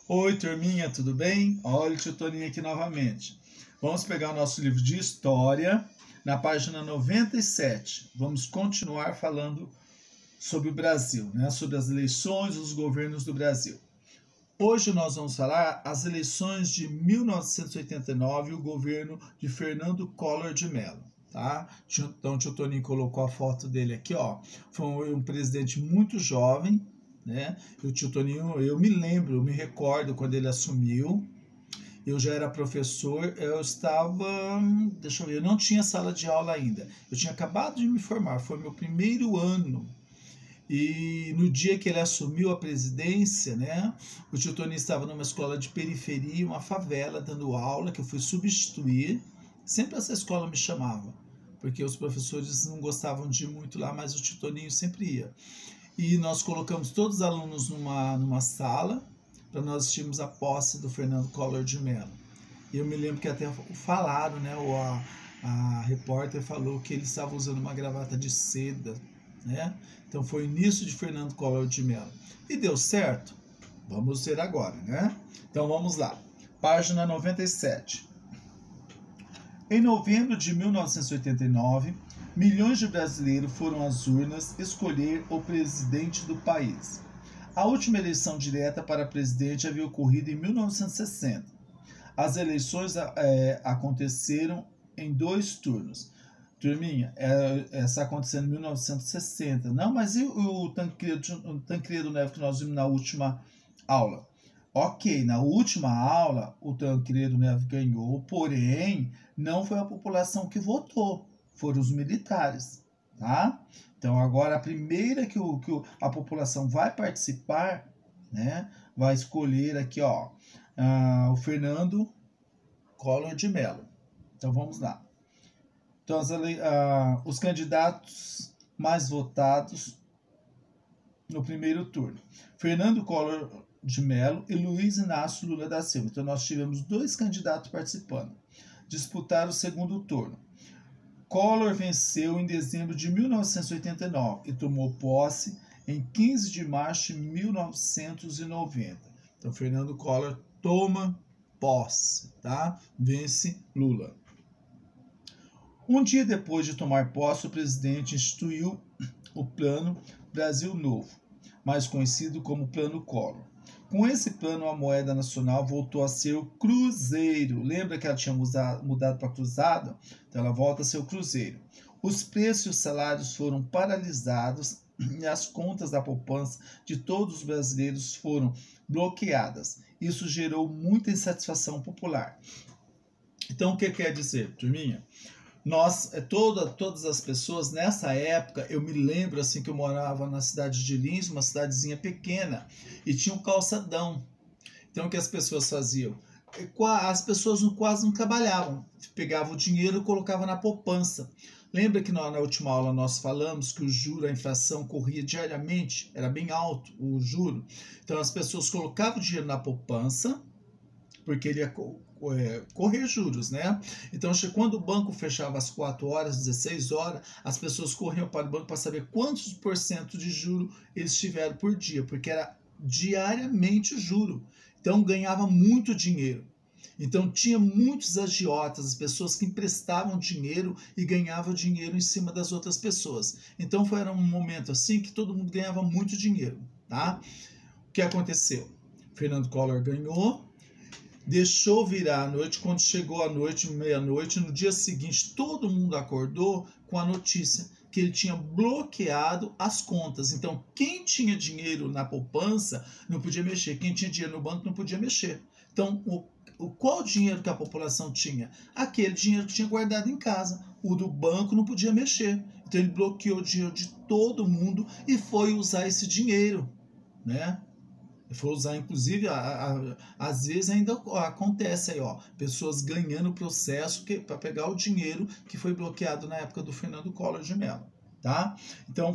Oi, turminha, tudo bem? Olha o tio Toninho aqui novamente. Vamos pegar o nosso livro de História, na página 97. Vamos continuar falando sobre o Brasil, né? Sobre as eleições, os governos do Brasil. Hoje nós vamos falar as eleições de 1989 e o governo de Fernando Collor de Mello. Tá? Então o tio Toninho colocou a foto dele aqui, ó. Foi um presidente muito jovem, né? E o tio Toninho, eu me recordo quando ele assumiu. Eu já era professor, deixa eu ver, eu não tinha sala de aula ainda. Eu tinha acabado de me formar, foi meu primeiro ano. E no dia que ele assumiu a presidência, né, o tio Toninho estava numa escola de periferia, uma favela, dando aula, que eu fui substituir. Sempre essa escola me chamava, porque os professores não gostavam de ir muito lá, mas o tio Toninho sempre ia. E nós colocamos todos os alunos numa sala para nós assistirmos a posse do Fernando Collor de Mello. E eu me lembro que até falaram, né, a repórter falou que ele estava usando uma gravata de seda, né? Então foi o início de Fernando Collor de Mello. E deu certo? Vamos ver agora, né? Então vamos lá. Página 97. Em novembro de 1989, milhões de brasileiros foram às urnas escolher o presidente do país. A última eleição direta para presidente havia ocorrido em 1960. As eleições aconteceram em 2 turnos. Turminha, essa aconteceu em 1960. Não, mas e o Tancredo Neves que nós vimos na última aula? Ok, na última aula o Tancredo Neves ganhou, porém não foi a população que votou, foram os militares, tá? Então agora a primeira que a população vai participar, né, vai escolher aqui, ó, o Fernando Collor de Mello. Então vamos lá. Então os candidatos mais votados no primeiro turno: Fernando Collor de Mello e Luiz Inácio Lula da Silva. Então nós tivemos 2 candidatos participando. Disputaram o segundo turno. Collor venceu em dezembro de 1989 e tomou posse em 15 de março de 1990. Então Fernando Collor toma posse, tá? Vence Lula. Um dia depois de tomar posse, o presidente instituiu o Plano Brasil Novo, mais conhecido como Plano Collor. Com esse plano, a moeda nacional voltou a ser o cruzeiro. Lembra que ela tinha mudado para cruzada? Então ela volta a ser o cruzeiro. Os preços e os salários foram paralisados e as contas da poupança de todos os brasileiros foram bloqueadas. Isso gerou muita insatisfação popular. Então o que quer dizer, turminha? Todas as pessoas nessa época, eu me lembro assim que eu morava na cidade de Lins, uma cidadezinha pequena, e tinha um calçadão. Então o que as pessoas faziam? As pessoas quase não trabalhavam, pegavam o dinheiro e colocavam na poupança. Lembra que na última aula nós falamos que o juro, a inflação corria diariamente, era bem alto o juro. Então as pessoas colocavam o dinheiro na poupança, porque ele ia correr juros, né? Então, quando o banco fechava às 4 horas, 16 horas, as pessoas corriam para o banco para saber quantos por cento de juro eles tiveram por dia, porque era diariamente o juro. Então, ganhava muito dinheiro. Então, tinha muitos agiotas, as pessoas que emprestavam dinheiro e ganhavam dinheiro em cima das outras pessoas. Então, foi um momento assim que todo mundo ganhava muito dinheiro, tá? O que aconteceu? Fernando Collor ganhou, deixou virar a noite. Quando chegou a noite, meia-noite, no dia seguinte, todo mundo acordou com a notícia que ele tinha bloqueado as contas. Então, quem tinha dinheiro na poupança não podia mexer. Quem tinha dinheiro no banco não podia mexer. Então, qual dinheiro que a população tinha? Aquele dinheiro que tinha guardado em casa. O do banco não podia mexer. Então, ele bloqueou o dinheiro de todo mundo e foi usar esse dinheiro, né? For usar, inclusive, às vezes ainda acontece aí, ó, pessoas ganhando processo para pegar o dinheiro que foi bloqueado na época do Fernando Collor de Mello, tá? Então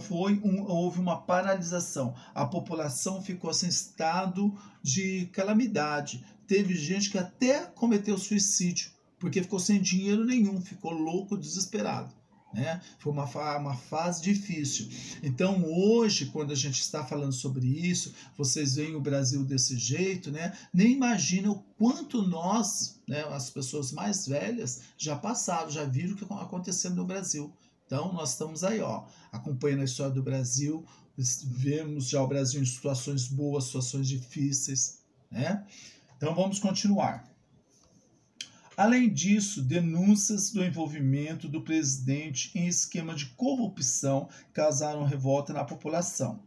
houve uma paralisação, a população ficou sem estado de calamidade, teve gente que até cometeu suicídio, porque ficou sem dinheiro nenhum, ficou louco, desesperado, né? Foi uma fase difícil. Então hoje, quando a gente está falando sobre isso, vocês veem o Brasil desse jeito, né? Nem imaginam o quanto nós, né, as pessoas mais velhas, já passaram, já viram o que está acontecendo no Brasil. Então nós estamos aí, ó, acompanhando a história do Brasil, vemos já o Brasil em situações boas, situações difíceis, né? Então vamos continuar. Além disso, denúncias do envolvimento do presidente em esquema de corrupção causaram revolta na população.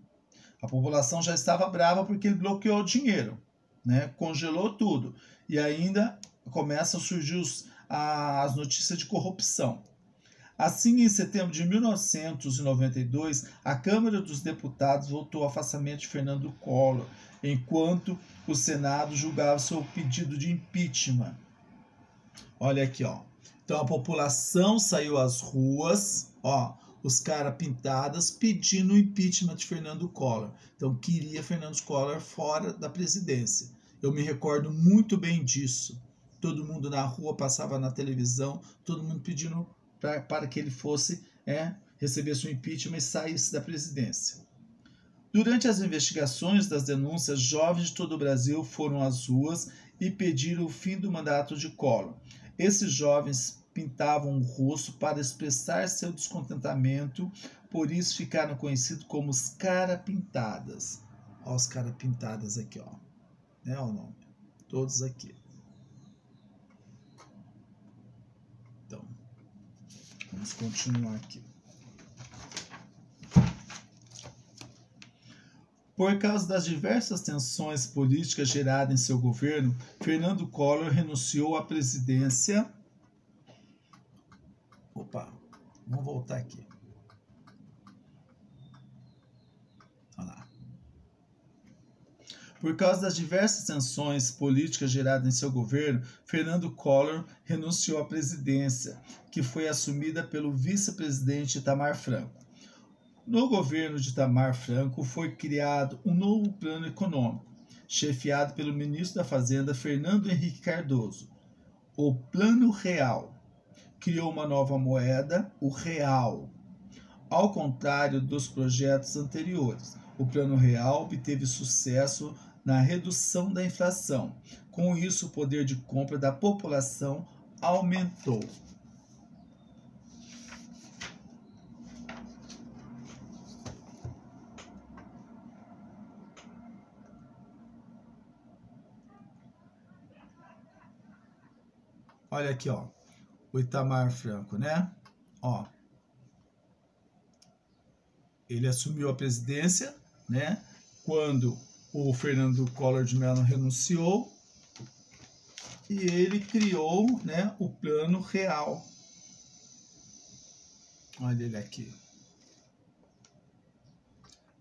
A população já estava brava porque ele bloqueou o dinheiro, né? Congelou tudo. E ainda começam a surgir as notícias de corrupção. Assim, em setembro de 1992, a Câmara dos Deputados votou o afastamento de Fernando Collor, enquanto o Senado julgava seu pedido de impeachment. Olha aqui, ó. Então a população saiu às ruas, ó, os caras pintadas pedindo o impeachment de Fernando Collor. Então queria Fernando Collor fora da presidência. Eu me recordo muito bem disso. Todo mundo na rua, passava na televisão, todo mundo pedindo para que ele fosse, recebesse o impeachment e saísse da presidência. Durante as investigações das denúncias, jovens de todo o Brasil foram às ruas e pediram o fim do mandato de Collor. Esses jovens pintavam o rosto para expressar seu descontentamento, por isso ficaram conhecidos como os cara-pintadas. Olha os cara-pintadas aqui, ó. É o nome. Todos aqui. Então, vamos continuar aqui. Por causa das diversas tensões políticas geradas em seu governo, Fernando Collor renunciou à presidência. Opa, vamos voltar aqui. Olha lá. Por causa das diversas tensões políticas geradas em seu governo, Fernando Collor renunciou à presidência, que foi assumida pelo vice-presidente Itamar Franco. No governo de Itamar Franco foi criado um novo plano econômico, chefiado pelo ministro da Fazenda Fernando Henrique Cardoso. O Plano Real criou uma nova moeda, o real. Ao contrário dos projetos anteriores, o Plano Real obteve sucesso na redução da inflação. Com isso, o poder de compra da população aumentou. Olha aqui, ó, o Itamar Franco, né? Ó, ele assumiu a presidência, né? Quando o Fernando Collor de Mello renunciou e ele criou, né, o Plano Real. Olha ele aqui.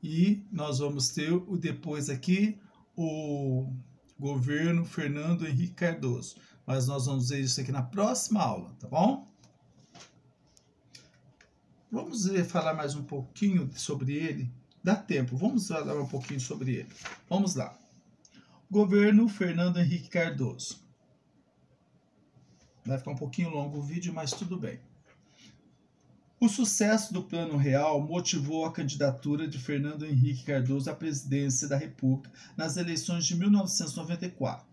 E nós vamos ter o depois aqui o governo Fernando Henrique Cardoso. Mas nós vamos ver isso aqui na próxima aula, tá bom? Vamos falar mais um pouquinho sobre ele. Dá tempo, vamos falar um pouquinho sobre ele. Vamos lá. Governo Fernando Henrique Cardoso. Vai ficar um pouquinho longo o vídeo, mas tudo bem. O sucesso do Plano Real motivou a candidatura de Fernando Henrique Cardoso à presidência da República nas eleições de 1994.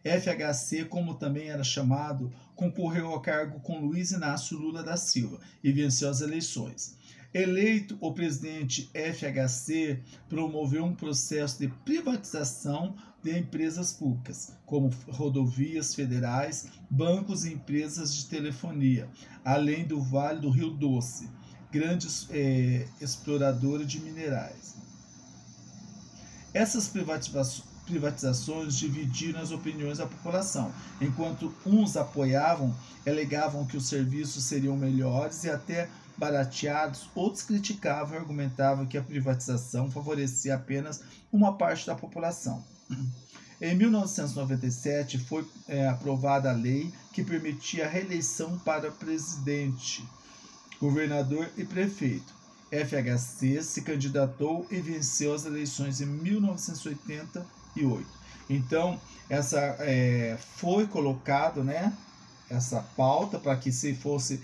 FHC, como também era chamado, concorreu ao cargo com Luiz Inácio Lula da Silva e venceu as eleições. Eleito, o presidente FHC promoveu um processo de privatização de empresas públicas, como rodovias federais, bancos e empresas de telefonia, além do Vale do Rio Doce, grandes exploradores de minerais. Essas privatizações dividiram as opiniões da população. Enquanto uns apoiavam, alegavam que os serviços seriam melhores e até barateados, outros criticavam e argumentavam que a privatização favorecia apenas uma parte da população. Em 1997, foi aprovada a lei que permitia a reeleição para presidente, governador e prefeito. FHC se candidatou e venceu as eleições em 1988. Então, essa foi colocado, né, essa pauta para que se fosse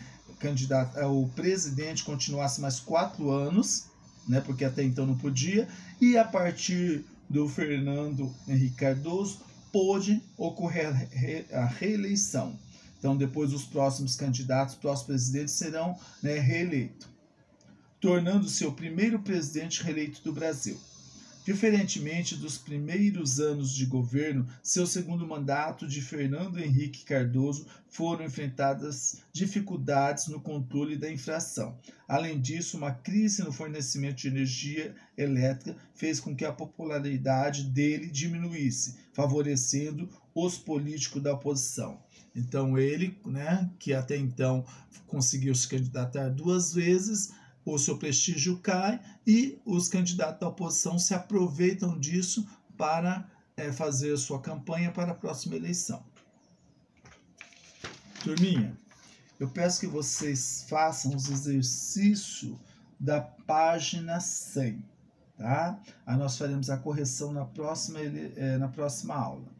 o presidente continuasse mais 4 anos, né, porque até então não podia, e a partir do Fernando Henrique Cardoso pôde ocorrer a reeleição. Então, depois os próximos candidatos, os próximos presidentes serão, né, reeleitos, tornando-se o primeiro presidente reeleito do Brasil. Diferentemente dos primeiros anos de governo, seu segundo mandato de Fernando Henrique Cardoso foram enfrentadas dificuldades no controle da inflação. Além disso, uma crise no fornecimento de energia elétrica fez com que a popularidade dele diminuísse, favorecendo os políticos da oposição. Então ele, né, que até então conseguiu se candidatar 2 vezes, o seu prestígio cai e os candidatos da oposição se aproveitam disso para fazer a sua campanha para a próxima eleição. Turminha, eu peço que vocês façam os exercícios da página 100, tá? Aí nós faremos a correção na próxima aula.